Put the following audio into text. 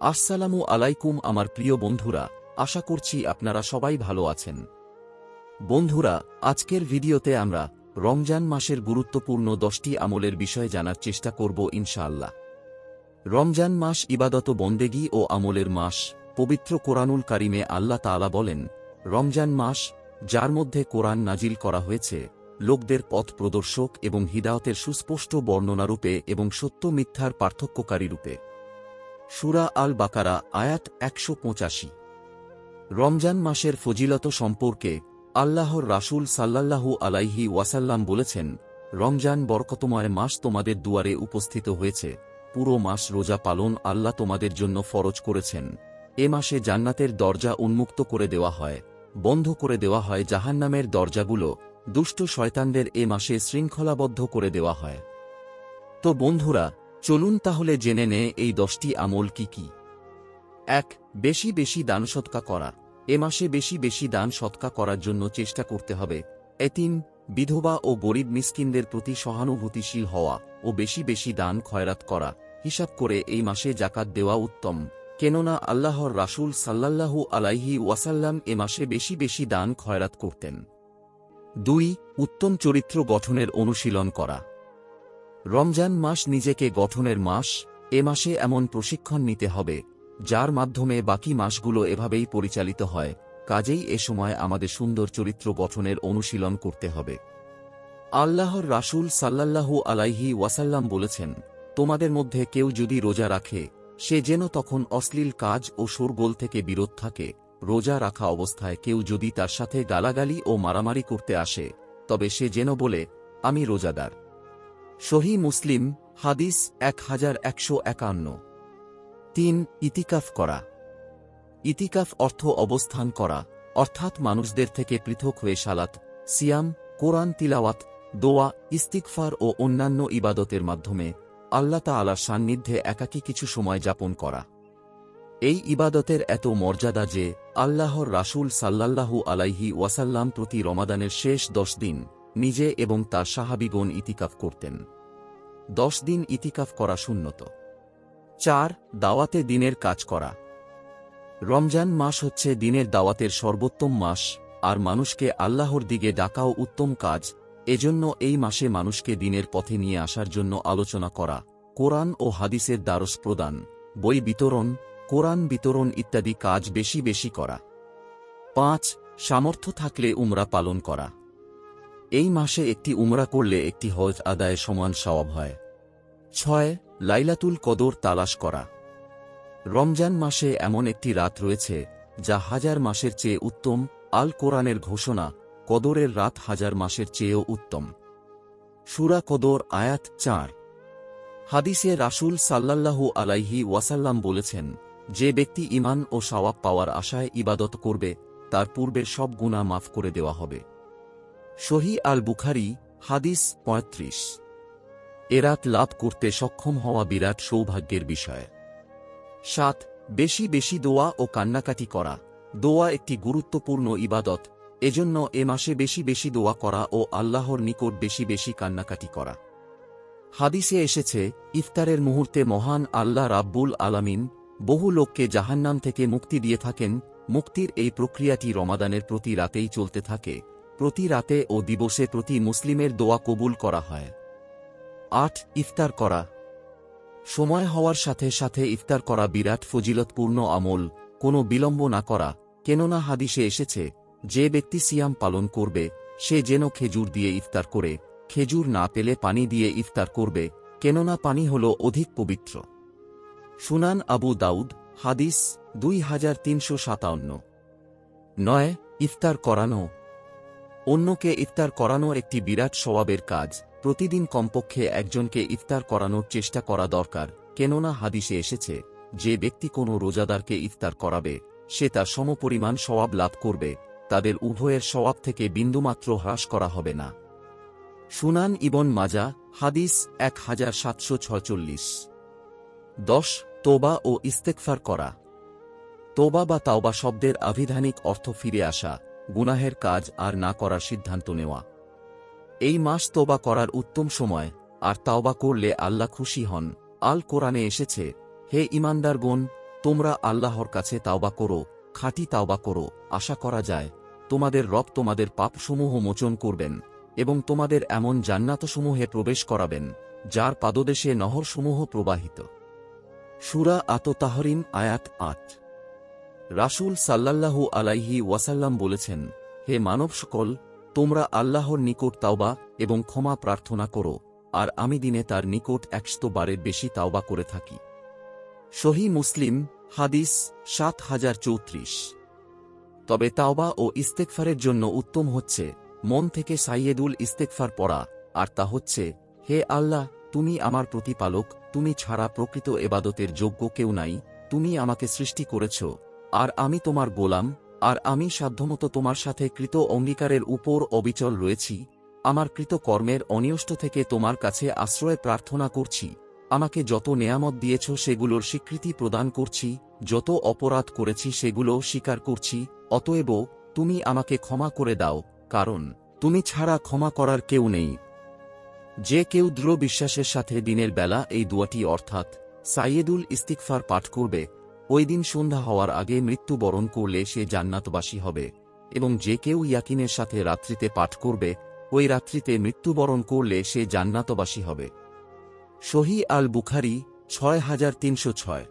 আসসালামু আলাইকুম আমার প্রিয় বন্ধুরা, আশা করছি আপনারা সবাই ভালো আছেন। বন্ধুরা, আজকের ভিডিওতে আমরা রমজান মাসের গুরুত্বপূর্ণ 10টি আমলের বিষয়ে জানার চেষ্টা করব ইনশাআল্লাহ। রমজান মাস ইবাদত বন্দেগী ও আমলের মাস। পবিত্র কোরআনুল কারিমে আল্লাহ তাআলা বলেন, রমজান মাস, যার মধ্যে কোরআন নাজিল করা হয়েছে, লোকদের পথ প্রদর্শক এবং হিদায়তের সুস্পষ্ট বর্ণনারূপে এবং সত্য মিথ্যার পার্থক্যকারী রূপে। সূরা আল বাকারা আয়াত 185। রমজান মাসের ফজিলত সম্পর্কে আল্লাহর রাসূল সাল্লাল্লাহু আলাইহি ওয়াসাল্লাম বলেছেন, রমজান বরকতময় মাস তোমাদের দুয়ারে উপস্থিত হয়েছে। পুরো মাস রোজা পালন আল্লাহ তোমাদের জন্য ফরজ করেছেন। এ মাসে জান্নাতের দরজা উন্মুক্ত করে দেওয়া হয়, বন্ধ করে দেওয়া হয় জাহান্নামের দরজাগুলো, দুষ্ট শয়তানদের এ মাসে শৃঙ্খলাবদ্ধ করে দেওয়া হয়। তো বন্ধুরা, চলুন তাহলে জেনে নে এই 10টি আমল কি কি। 1. বেশি বেশি দান সৎকা করা। এ মাসে বেশি বেশি দান সৎকা করার জন্য চেষ্টা করতে হবে। এতিম, বিধবা ও গরিব মিসকিনদের প্রতি সহানুভূতিশীল হওয়া ও বেশি বেশি দান খয়রাত করা। হিসাব করে এই মাসে জাকাত দেওয়া উত্তম, কেননা আল্লাহর রাসূল সাল্লাল্লাহু আলাইহি ওয়াসাল্লাম এ মাসে বেশি বেশি দান খয়রাত করতেন। 2. উত্তম চরিত্র গঠনের অনুশীলন করা। রমজান মাস নিজেকে গঠনের মাস। এ মাসে এমন প্রশিক্ষণ নিতে হবে, যার মাধ্যমে বাকি মাসগুলো এভাবেই পরিচালিত হয়। কাজেই এ সময় আমাদের সুন্দর চরিত্র গঠনের অনুশীলন করতে হবে। আল্লাহর রাসূল সাল্লাল্লাহু আলাইহি ওয়াসাল্লাম বলেছেন, তোমাদের মধ্যে কেউ যদি রোজা রাখে, সে যেন তখন অশ্লীল কাজ ও শোরগোল থেকে বিরত থাকে। রোজা রাখা অবস্থায় কেউ যদি তার সাথে গালাগালি ও মারামারি করতে আসে, তবে সে যেন বলে, আমি রোজাদার। সহিহ মুসলিম, হাদিস 1151। 3. ইতিকাফ করা। ইতিকাফ অর্থ অবস্থান করা, অর্থাৎ মানুষদের থেকে পৃথক হয়ে সালাত, সিয়াম, কোরআন তিলাওয়াত, দোয়া, ইস্তিগফার ও অন্যান্য ইবাদতের মাধ্যমে আল্লাহ তাআলার সান্নিধ্যে একাকী কিছু সময় যাপন করা। এই ইবাদতের এত মর্যাদা যে আল্লাহর রাসূল সাল্লাল্লাহু আলাইহি ওয়াসাল্লাম প্রতি রমাদানের শেষ 10 দিন নিজে এবং তার সাহাবীগণ ইতিকাফ করতেন। 10 দিন ইতিকাফ করা সুন্নত। 4. দাওয়াতে দিনের কাজ করা। রমজান মাস হচ্ছে দিনের দাওয়াতের সর্বোত্তম মাস, আর মানুষকে আল্লাহর দিকে ডাকাও উত্তম কাজ। এজন্য এই মাসে মানুষকে দিনের পথে নিয়ে আসার জন্য আলোচনা করা, কোরআন ও হাদিসের দ্বারস প্রদান, বই বিতরণ, কোরআন বিতরণ ইত্যাদি কাজ বেশি বেশি করা। 5. সামর্থ্য থাকলে উমরা পালন করা। এই মাসে একটি উমরা করলে একটি হজ আদায়ে সমান সওয়াব হয়। 6. লাইলাতুল কদর তালাশ করা। রমজান মাসে এমন একটি রাত রয়েছে যা হাজার মাসের চেয়ে উত্তম। আল কোরআনের ঘোষণা, কদরের রাত হাজার মাসের চেয়েও উত্তম। সূরা কদর আয়াত 4। হাদিসে রাসূল সাল্লাল্লাহু আলাইহি ওয়াসাল্লাম বলেছেন, যে ব্যক্তি ঈমান ও সওয়াব পাওয়ার আশায় ইবাদত করবে, তার পূর্বের সব গুনাহ মাফ করে দেওয়া হবে। সহিহ আল বুখারী, হাদিস 35। এ রাত লাভ করতে সক্ষম হওয়া বিরাট সৌভাগ্যের বিষয়। 7. বেশি বেশি দোয়া ও কান্নাকাটি করা। দোয়া একটি গুরুত্বপূর্ণ ইবাদত, এজন্য এ মাসে বেশি বেশি দোয়া করা ও আল্লাহর নিকট বেশি বেশি কান্নাকাটি করা। হাদিসে এসেছে, ইফতারের মুহূর্তে মহান আল্লাহ রাব্বুল আলামিন বহু লোককে জাহান্নাম থেকে মুক্তি দিয়ে থাকেন। মুক্তির এই প্রক্রিয়াটি রমাদানের প্রতি রাতেই চলতে থাকে। প্রতি রাতে ও দিবসে প্রতি মুসলিমের দোয়া কবুল করা হয়। 8. ইফতার করা। সময় হওয়ার সাথে সাথে ইফতার করা বিরাট ফজিলতপূর্ণ আমল, কোনো বিলম্ব না করা, কেননা হাদিসে এসেছে, যে ব্যক্তি সিয়াম পালন করবে, সে যেন খেজুর দিয়ে ইফতার করে, খেজুর না পেলে পানি দিয়ে ইফতার করবে, কেননা পানি হল অধিক পবিত্র। সুনান আবু দাউদ, হাদিস 2357। 9. ইফতার করানো। অন্যকে ইফতার করানো একটি বিরাট সওয়াবের কাজ। প্রতিদিন কমপক্ষে একজনকে ইফতার করানোর চেষ্টা করা দরকার, কেননা হাদিসে এসেছে, যে ব্যক্তি কোনো রোজাদারকে ইফতার করাবে, সে তার সমপরিমাণ সওয়াব লাভ করবে, তাদের উভয়ের সওয়াব থেকে বিন্দুমাত্র হ্রাস করা হবে না। সুনান ইবন মাজাহ, হাদিস 1746। 10. তোবা ও ইস্তেগফার করা। তোবা বা তাওবা শব্দের আভিধানিক অর্থ ফিরে আসা, গুনাহের কাজ আর না করার সিদ্ধান্ত নেওয়া। এই মাস তোবা করার উত্তম সময়, আর তাওবা করলে আল্লাহ খুশি হন। আল কোরআনে এসেছে, হে ঈমানদারগণ, তোমরা আল্লাহর কাছে তাওবা করো, খাঁটি তাওবা করো, আশা করা যায় তোমাদের রব তোমাদের পাপসমূহ মোচন করবেন এবং তোমাদের এমন জান্নাতসমূহে প্রবেশ করাবেন যার পাদদেশে নহরসমূহ প্রবাহিত। সূরা আত-তাহরিম আয়াত ৮। রাসূল সাল্লাল্লাহু আলাইহি ওয়াসাল্লাম বলেছেন, হে মানব সকল, তোমরা আল্লাহর নিকট তাওবা এবং ক্ষমা প্রার্থনা করো, আর আমি দিনে তার নিকট ১০০ বারের বেশি তাওবা করে থাকি। সহিহ মুসলিম, হাদিস ৭০৩৪। তবে তাওবা ও ইস্তেগফারের জন্য উত্তম হচ্ছে মন থেকে সাইয়েদুল ইস্তেগফার পড়া, আর তা হচ্ছে, হে আল্লাহ, তুমি আমার প্রতিপালক, তুমি ছাড়া প্রকৃত এবাদতের যোগ্য কেউ নাই, তুমি আমাকে সৃষ্টি করেছ, আর আমি তোমার গোলাম, আর আমি সাধ্যমতো তোমার সাথে কৃত অঙ্গীকারের উপর অবিচল রয়েছি। আমার কৃত কর্মের অনিষ্ট থেকে তোমার কাছে আশ্রয় প্রার্থনা করছি। আমাকে যত নেয়ামত দিয়েছ সেগুলোর স্বীকৃতি প্রদান করছি, যত অপরাধ করেছি সেগুলো স্বীকার করছি, অতএব তুমি আমাকে ক্ষমা করে দাও, কারণ তুমি ছাড়া ক্ষমা করার কেউ নেই। যে কেউ দৃঢ় বিশ্বাসের সাথে দিনের বেলা এই দোয়াটি অর্থাৎ সাইয়েদুল ইস্তিগফার পাঠ করবে, ওই দিন সন্ধ্যা হওয়ার আগে মৃত্যুবরণ করলে সে জান্নাতবাসী হবে, এবং যে কেউ ইয়াকিনের সাথে রাত্রিতে পাঠ করবে, ওই রাত্রিতে মৃত্যুবরণ করলে সে জান্নাতবাসী হবে। সহিহ আল বুখারী ৬৩০৬।